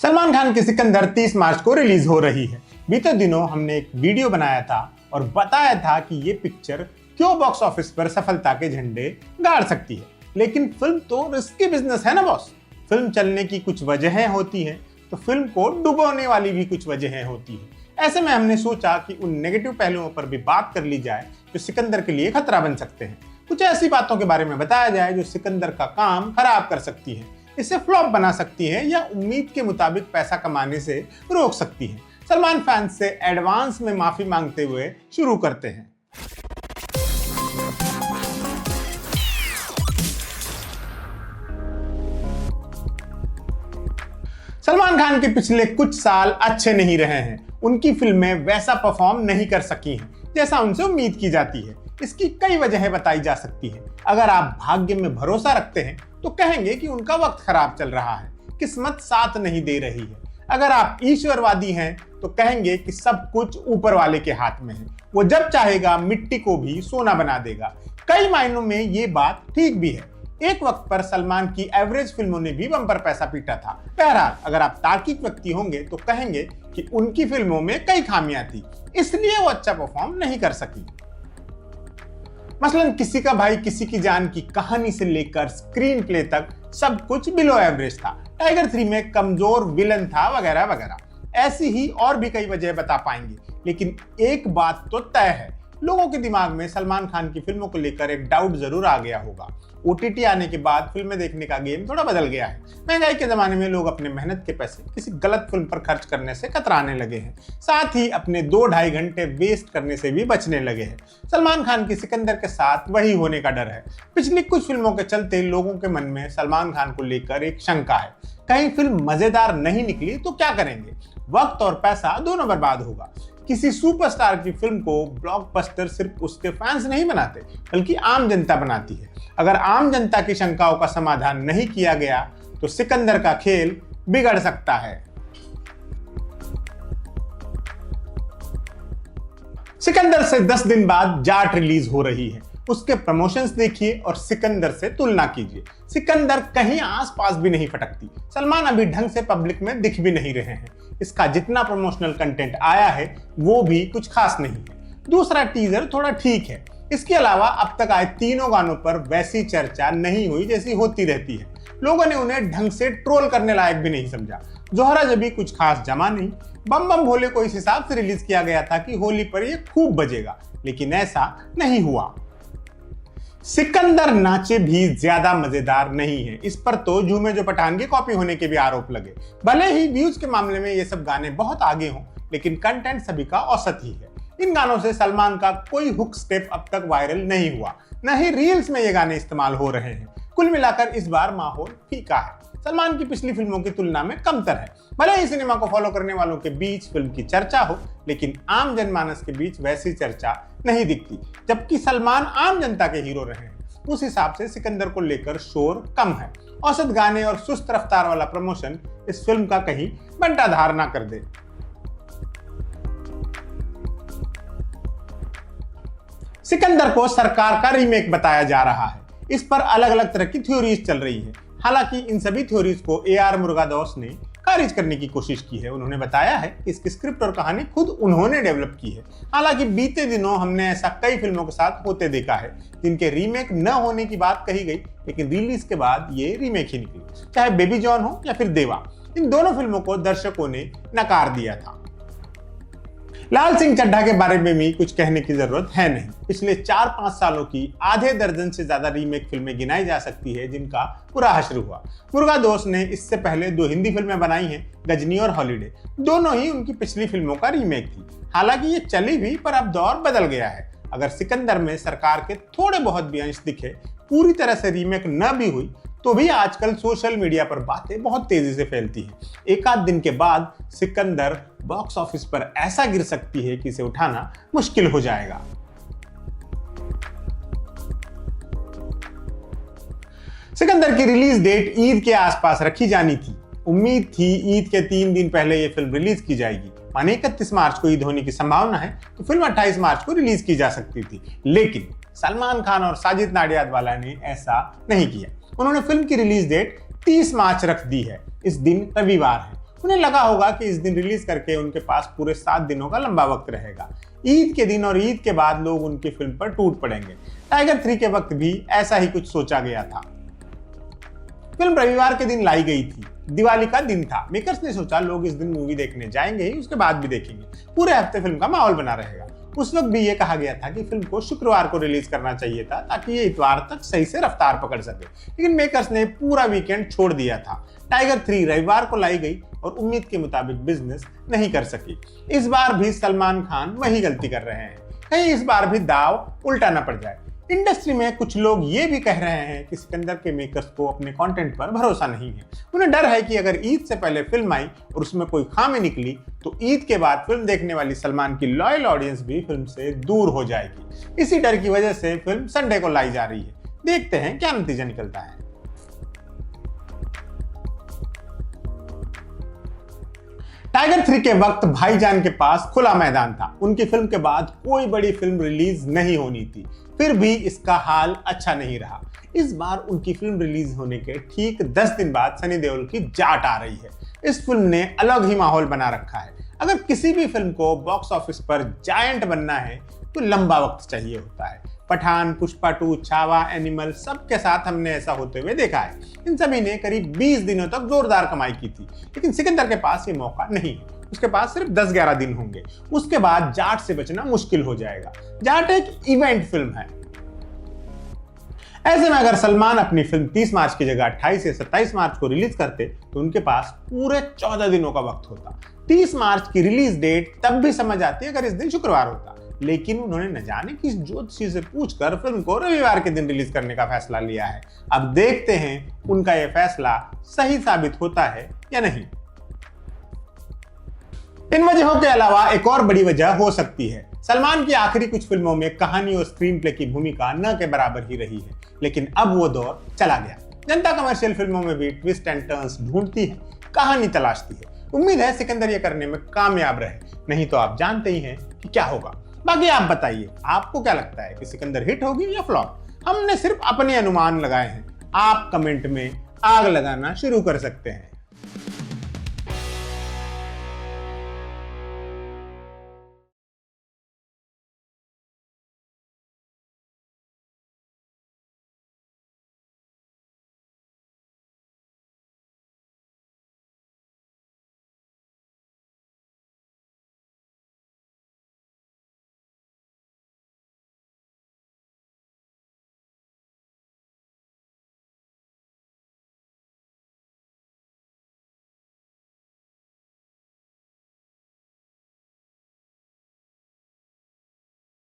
सलमान खान की सिकंदर 30 मार्च को रिलीज हो रही है। बीते दिनों हमने एक वीडियो बनाया था और बताया था कि ये पिक्चर क्यों बॉक्स ऑफिस पर सफलता के झंडे गाड़ सकती है। लेकिन फिल्म तो रिस्की बिजनेस है ना बॉस। फिल्म चलने की कुछ वजहें होती हैं तो फिल्म को डुबोने वाली भी कुछ वजहें होती हैं। ऐसे में हमने सोचा कि उन नेगेटिव पहलुओं पर भी बात कर ली जाए जो सिकंदर के लिए खतरा बन सकते हैं। कुछ ऐसी बातों के बारे में बताया जाए जो सिकंदर का काम खराब कर सकती है, इसे फ्लॉप बना सकती है या उम्मीद के मुताबिक पैसा कमाने से रोक सकती है। सलमान फैंस से एडवांस में माफी मांगते हुए शुरू करते हैं। सलमान खान के पिछले कुछ साल अच्छे नहीं रहे हैं। उनकी फिल्में वैसा परफॉर्म नहीं कर सकी हैं जैसा उनसे उम्मीद की जाती है। इसकी कई वजहें बताई जा सकती हैं। अगर आप भाग्य में भरोसा रखते हैं तो कहेंगे कि उनका वक्त खराब चल रहा है, किस्मत साथ नहीं दे रही है। अगर आप ईश्वरवादी हैं तो कहेंगे कि सब कुछ ऊपर वाले के हाथ में है, वो जब चाहेगा मिट्टी को भी सोना बना देगा। कई मायनों में ये बात ठीक भी है। एक वक्त पर सलमान की एवरेज फिल्मों ने भी बम्पर पैसा पीटा था। बहरहाल, अगर आप तार्किक व्यक्ति होंगे तो कहेंगे कि उनकी फिल्मों में कई खामियां थी, इसलिए वो अच्छा परफॉर्म नहीं कर सकी। मसलन किसी का भाई किसी की जान की कहानी से लेकर स्क्रीन प्ले तक सब कुछ बिलो एवरेज था। टाइगर 3 में कमजोर विलन था वगैरह वगैरह। ऐसी ही और भी कई वजह बता पाएंगे, लेकिन एक बात तो तय है, लोगों के दिमाग में सलमान खान की फिल्मों को लेकर एक डाउट जरूर आ गया होगा। ओटीटी आने के बाद फिल्में देखने का गेम थोड़ा बदल गया है। महंगाई के जमाने में लोग अपने मेहनत के पैसे किसी गलत फिल्म पर खर्च करने से कतराने लगे हैं, साथ ही अपने 2-2.5 घंटे वेस्ट करने से भी बचने लगे हैं। सलमान खान की सिकंदर के साथ वही होने का डर है। पिछली कुछ फिल्मों के चलते लोगों के मन में सलमान खान को लेकर एक शंका है, कहीं फिल्म मजेदार नहीं निकली तो क्या करेंगे। वक्त और पैसा दोनों बर्बाद होगा। किसी सुपरस्टार की फिल्म को ब्लॉकबस्टर सिर्फ उसके फैंस नहीं बनाते, बल्कि आम जनता बनाती है। अगर आम जनता की शंकाओं का समाधान नहीं किया गया तो सिकंदर का खेल बिगड़ सकता है। सिकंदर से 10 दिन बाद जाट रिलीज हो रही है। उसके प्रमोशंस देखिए और सिकंदर से तुलना कीजिए। सिकंदर कहीं आसपास भी नहीं फटकती। सलमान अभी ढंग से पब्लिक में दिख भी नहीं रहे हैं। इसका जितना प्रमोशनल कंटेंट आया है वो भी कुछ खास नहीं है। दूसरा टीजर थोड़ा ठीक है। इसके अलावा अब तक आए तीनों गानों पर वैसी चर्चा नहीं हुई जैसी होती रहती है। लोगों ने उन्हें ढंग से ट्रोल करने लायक भी नहीं समझा। जोहरा जबी कुछ खास जमा नहीं। बम बम भोले को इस हिसाब से रिलीज किया गया था कि होली पर ये खूब बजेगा, लेकिन ऐसा नहीं हुआ। सिकंदर नाचे भी ज्यादा मजेदार नहीं है। इस पर तो झूमे जो पठान के कॉपी होने के भी आरोप लगे। भले ही व्यूज के मामले में ये सब गाने बहुत आगे हों, लेकिन कंटेंट सभी का औसत ही है। इन गानों से सलमान का कोई हुक स्टेप अब तक वायरल नहीं हुआ, न ही रील्स में ये गाने इस्तेमाल हो रहे हैं। कुल मिलाकर इस बार माहौल फीका है। सलमान की पिछली फिल्मों की तुलना में कमतर है। भले ही सिनेमा को फॉलो करने वालों के बीच फिल्म की चर्चा हो, लेकिन आम जनमानस के बीच वैसी चर्चा नहीं दिखती। जबकि सलमान आम जनता के हीरो रहे हैं, उस हिसाब से सिकंदर को लेकर शोर कम है। औसत गाने और सुस्त रफ्तार वाला प्रमोशन इस फिल्म का कहीं बंटाधार ना कर दे। सिकंदर को सरकार का रीमेक बताया जा रहा है। इस पर अलग अलग तरह की थ्योरीज चल रही है। हालांकि इन सभी थ्योरीज को AR मुरुगदास ने खारिज करने की कोशिश की है। उन्होंने बताया है कि इसकी स्क्रिप्ट और कहानी खुद उन्होंने डेवलप की है। हालांकि बीते दिनों हमने ऐसा कई फिल्मों के साथ होते देखा है जिनके रीमेक न होने की बात कही गई, लेकिन रिलीज के बाद ये रीमेक ही निकली। चाहे बेबी जॉन हो या फिर देवा, इन दोनों फिल्मों को दर्शकों ने नकार दिया था। लाल सिंह चड्ढा के बारे में भी कुछ कहने की जरूरत है नहीं। पिछले 4-5 सालों की आधे दर्जन से ज्यादा रीमेक फिल्में गिनाई जा सकती है जिनका पूरा हश्र हुआ। मुरुगदास ने इससे पहले 2 हिंदी फिल्में बनाई हैं, गजनी और हॉलीडे। दोनों ही उनकी पिछली फिल्मों का रीमेक थी। हालांकि ये चली भी, पर अब दौर बदल गया है। अगर सिकंदर में सरकार के थोड़े बहुत भी अंश दिखे, पूरी तरह से रीमेक न भी हुई, तो भी आजकल सोशल मीडिया पर बातें बहुत तेजी से फैलती हैं। एक आध दिन के बाद सिकंदर बॉक्स ऑफिस पर ऐसा गिर सकती है कि इसे उठाना मुश्किल हो जाएगा। सिकंदर की रिलीज डेट ईद के आसपास रखी जानी थी। उम्मीद थी ईद के 3 दिन पहले यह फिल्म रिलीज की जाएगी। माने 31 मार्च को ईद होने की संभावना है तो फिल्म 28 मार्च को रिलीज की जा सकती थी, लेकिन सलमान खान और साजिद नाडियाडवाला ने ऐसा नहीं किया। उन्होंने फिल्म की रिलीज डेट 30 मार्च रख दी है। इस दिन रविवार है। उन्हें लगा होगा कि इस दिन रिलीज करके उनके पास पूरे 7 दिनों का लंबा वक्त रहेगा। ईद के दिन और ईद के बाद लोग उनकी फिल्म पर टूट पड़ेंगे। टाइगर 3 के वक्त भी ऐसा ही कुछ सोचा गया था। फिल्म रविवार के दिन लाई गई थी, दिवाली का दिन था। मेकर्स ने सोचा लोग इस दिन मूवी देखने जाएंगे ही, उसके बाद भी देखेंगे, पूरे हफ्ते फिल्म का माहौल बना रहेगा। उस वक्त भी ये कहा गया था कि फिल्म को शुक्रवार को रिलीज करना चाहिए था ताकि ये इतवार तक सही से रफ्तार पकड़ सके, लेकिन मेकर्स ने पूरा वीकेंड छोड़ दिया था। टाइगर 3 रविवार को लाई गई और उम्मीद के मुताबिक बिजनेस नहीं कर सकी। इस बार भी सलमान खान वही गलती कर रहे हैं, कहीं इस बार भी दाव उल्टा न पड़ जाए। इंडस्ट्री में कुछ लोग ये भी कह रहे हैं कि सिकंदर के मेकर्स को अपने कंटेंट पर भरोसा नहीं है। उन्हें डर है कि अगर ईद से पहले फिल्म आई और उसमें कोई खामी निकली तो ईद के बाद फिल्म देखने वाली सलमान की लॉयल ऑडियंस भी फिल्म से दूर हो जाएगी। इसी डर की वजह से फिल्म संडे को लाई जा रही है। देखते हैं क्या नतीजा निकलता है। टाइगर 3 के वक्त भाईजान के पास खुला मैदान था। उनकी फिल्म के बाद कोई बड़ी फिल्म रिलीज नहीं होनी थी, फिर भी इसका हाल अच्छा नहीं रहा। इस बार उनकी फिल्म रिलीज होने के ठीक 10 दिन बाद सनी देओल की जाट आ रही है। इस फिल्म ने अलग ही माहौल बना रखा है। अगर किसी भी फिल्म को बॉक्स ऑफिस पर जायंट बनना है तो लंबा वक्त चाहिए होता है। पठान, पुष्पा 2, छावा, एनिमल, सबके साथ हमने ऐसा होते हुए देखा है। इन सभी ने करीब 20 दिनों तक जोरदार कमाई की थी, लेकिन सिकंदर के पास ये मौका नहीं है। उसके पास सिर्फ 10-11 दिन होंगे, उसके बाद जाट से बचना मुश्किल हो जाएगा। जाट एक इवेंट फिल्म है। ऐसे में अगर सलमान अपनी फिल्म 30 मार्च की जगह 28 या 27 मार्च को रिलीज करते तो उनके पास पूरे 14 दिनों का वक्त होता। 30 मार्च की रिलीज डेट तब भी समझ आती अगर इस दिन शुक्रवार होता, लेकिन उन्होंने न जाने किस ज्योतिषी से पूछकर फिल्म को रविवार के दिन रिलीज करने का फैसला लिया है। अब देखते हैं उनका यह फैसला सही साबित होता है या नहीं। इन वजहों के अलावा एक और बड़ी वजह हो सकती है। सलमान की आखिरी कुछ फिल्मों में कहानी और स्क्रीन प्ले की भूमिका न के बराबर ही रही है, लेकिन अब वो दौर चला गया। जनता कमर्शियल फिल्मों में भी ट्विस्ट एंड टर्न्स ढूंढती है, कहानी तलाशती है। उम्मीद है सिकंदर ये करने में कामयाब रहे, नहीं तो आप जानते ही हैं कि क्या होगा। बाकी आप बताइए, आपको क्या लगता है कि सिकंदर हिट होगी या फ्लॉप? हमने सिर्फ अपने अनुमान लगाए हैं, आप कमेंट में आग लगाना शुरू कर सकते हैं।